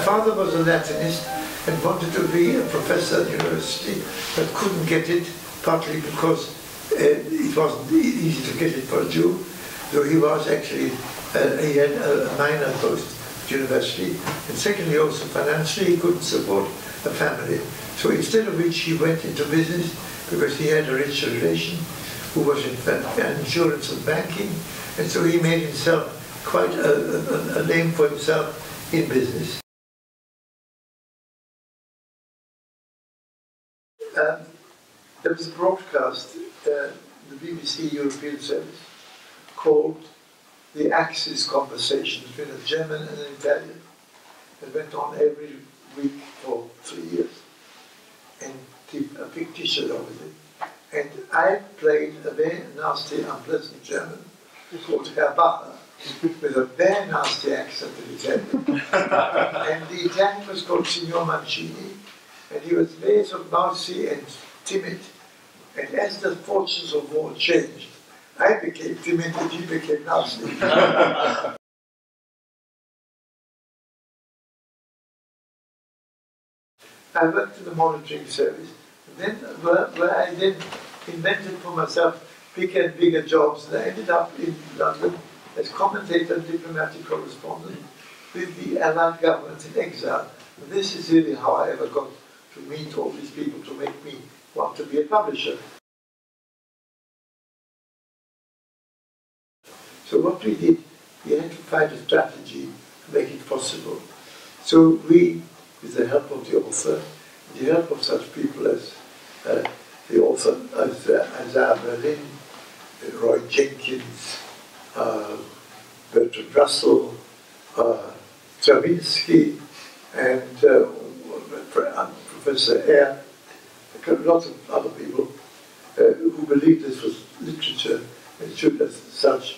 father was a Latinist and wanted to be a professor at university, but couldn't get it, partly because it wasn't easy to get it for a Jew, though he was actually, he had a minor post at university, and secondly also financially he couldn't support a family. So instead of which he went into business because he had a rich relation who was in insurance and banking, and so he made himself quite a name for himself in business. There was a broadcast, the BBC European Service, called The Axis Conversation between a German and an Italian. It went on every week for 3 years, and a big t-shirt over it. And I played a very nasty, unpleasant German called Herr Bacher, with a very nasty accent in Italian. And the Italian was called Signor Mancini, and he was very sort of mousy and timid. And as the fortunes of war changed, I became timid and he became nasty. I worked in the monitoring service, and then where I then invented for myself bigger and bigger jobs, and I ended up in London as commentator and diplomatic correspondent with the Allied government in exile. And this is really how I ever got to meet all these people to make me want to be a publisher. So what we did, we had to find a strategy to make it possible. So we, with the help of the author, the help of such people as the author, Isaiah Berlin, Roy Jenkins, Bertrand Russell, Stravinsky, and Professor Eyre, lots of other people who believed this was literature and should as such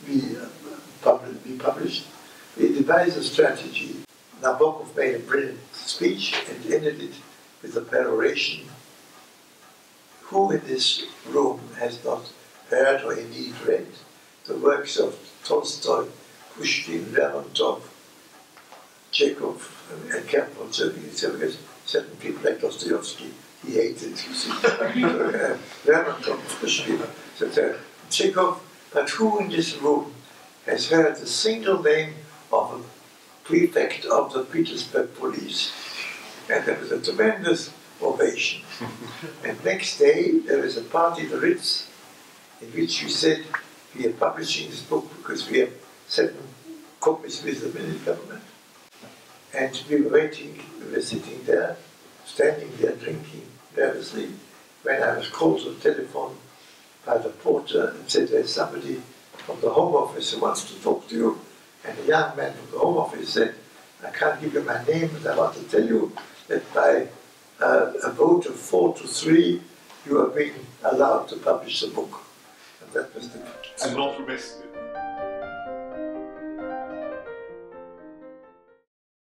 be published. We devised a strategy. Nabokov made a brilliant speech and ended it with a peroration. Who in this room has not heard or indeed read the works of Tolstoy, Pushkin, Lermontov, Chekhov, and Kermel, certain people like Dostoevsky, he hated, you see. Lermontov, Pushkin, Chekhov, but who in this room has heard the single name of a prefect of the Petersburg police? And there was a tremendous ovation. And next day there was a party, the Ritz, in which we said we are publishing this book because we have 7 copies with the Minute government. And we were waiting, we were sitting there, standing there drinking nervously, when I was called to the telephone by the porter and said, there's somebody from the Home Office who wants to talk to you. And a young man from the Home Office said, I can't give you my name, but I want to tell you that by a vote of 4 to 3, you are being allowed to publish the book. And that was the... And not resisted.